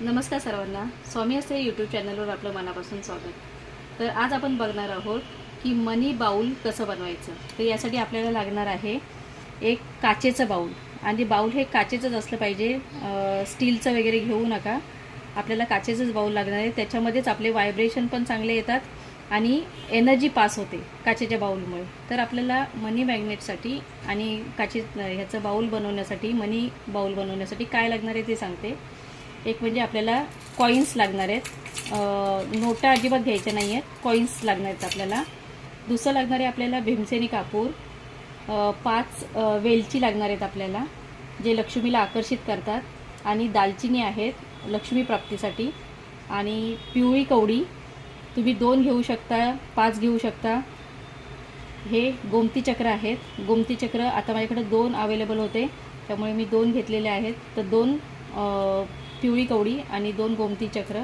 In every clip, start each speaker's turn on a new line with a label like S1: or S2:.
S1: नमस्कार सर्वांना. स्वामी असते यूट्यूब चॅनलवर आपलं मनापासून स्वागत. तर आज आपण बघणार आहोत की मनी बाउल कसं बनवायचं. तर यासाठी आपल्याला लागणार आहे एक काचेचं बाउल. आणि बाउल हे काचेचंच असलं पाहिजे, स्टीलचं वगैरे घेऊ नका. आपल्याला काचेचंच बाउल लागणार आहे. त्याच्यामध्येच आपले व्हायब्रेशन पण चांगले येतात आणि एनर्जी पास होते काचेच्या बाउलमुळे. तर आपल्याला मनी मॅग्नेटसाठी आणि ह्याचं बाउल बनवण्यासाठी, मनी बाउल बनवण्यासाठी काय लागणार आहे ते सांगते. एक म्हणजे आपल्याला कॉईन्स लागणार आहेत. नोटा अजिबात घ्यायच्या नाही आहेत, कॉईन्स लागणार आहेत आपल्याला. दुसरं लागणार आहे आपल्याला भीमसेनी कापूर. 5 वेलची लागणार आहेत आपल्याला, जे लक्ष्मीला आकर्षित करतात. आणि दालचिनी आहेत लक्ष्मी प्राप्तीसाठी. आणि पिवळी कवडी तुम्ही 2 घेऊ शकता, 5 घेऊ शकता. हे गोमती चक्र आहेत. गोमती चक्र आता माझ्याकडे 2 अवेलेबल होते, त्यामुळे मी 2 घेतलेले आहेत. तर 2 पिवळी कवडी आणि 2 गोमती चक्र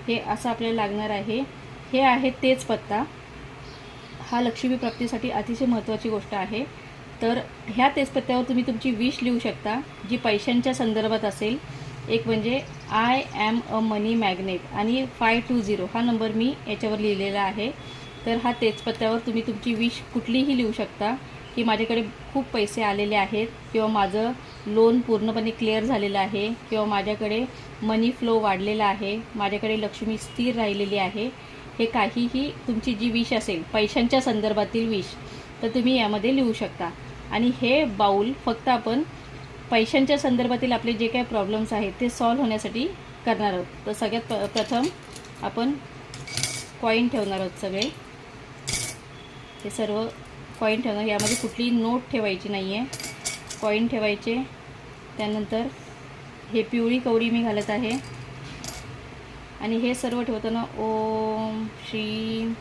S1: हे असं आपल्याला लागणार आहे. हे आहे तेजपत्ता. हा लक्ष्मी प्राप्तीसाठी अतिशय महत्त्वाची गोष्ट आहे. तर ह्या तेजपत्त्यावर तुम्ही तुमची विश लिहू शकता, जी पैशांच्या संदर्भात असेल. एक म्हणजे I am a money magnet आणि 520 हा नंबर मी याच्यावर लिहिलेला आहे. तर हा तेजपत्त्यावर तुम्ही तुमची विश कुठलीही लिहू शकता, की माझ्याकडे खूप पैसे आलेले आहेत, किंवा माझं लोन पूर्णपणे क्लिअर झालेलं आहे, किंवा माझ्याकडे मनी फ्लो वाढलेला आहे, माझ्याकडे लक्ष्मी स्थिर राहिलेली आहे. हे काहीही तुमची जी विश असेल, पैशांच्या संदर्भातील विश, तर तुम्ही यामध्ये लिहू शकता. आणि हे बाउल फक्त आपण पैशांच्या संदर्भातील आपले जे काही प्रॉब्लेम्स आहेत ते सॉल्व्ह होण्यासाठी करणार आहोत. तर सगळ्यात प्रथम आपण कॉईन ठेवणार आहोत. सगळे हे सर्व कॉईन ठेवणार. यामध्ये कुठलीही नोट ठेवायची नाही आहे, कॉईन ठेवायचे. त्यानंतर हे पिवळी कवडी मी घालत आहे. आणि हे सर्व ठेवताना ओम श्रीम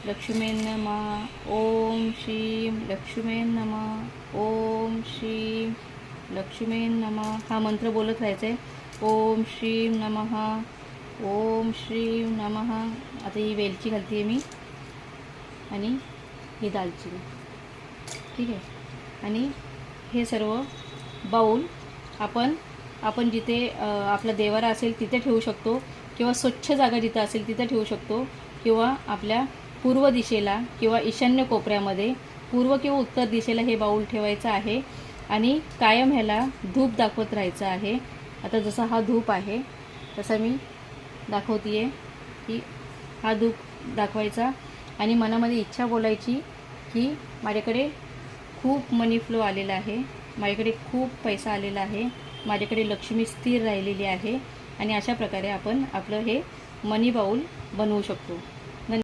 S1: लक्ष्मी नमः, ओम श्रीम लक्ष्मी नमः, ओम श्रीम लक्ष्मी नमः हा मंत्र बोलत राहायचं आहे. ओम श्रीम नमः, ओम श्रीम नमः. आता ही वेलची घालते आहे मी आणि ही दालचिनी, ठीक आहे. आणि हे सर्व बाउल आपण जिथे आपला देवारा असेल तिथे ठेवू शकतो, किंवा स्वच्छ जागा जिथं असेल तिथं ठेवू शकतो, किंवा आपल्या पूर्व दिशेला किंवा ईशान्य कोपऱ्यामध्ये, पूर्व किंवा उत्तर दिशेला हे बाउल ठेवायचं आहे. आणि कायम ह्याला धूप दाखवत राहायचं आहे. आता जसा हा धूप आहे तसा मी दाखवते आहे की हा धूप दाखवायचा. आणि मनामध्ये इच्छा बोलायची की माझ्याकडे खूप मनी फ्लो आलेला आहे, माझ्याकडे खूप पैसा आलेला आहे, माझ्याकडे लक्ष्मी स्थिर राहिलेली आहे. आणि अशा प्रकारे आपण आपलं हे मनी बाउल बनवू शकतो.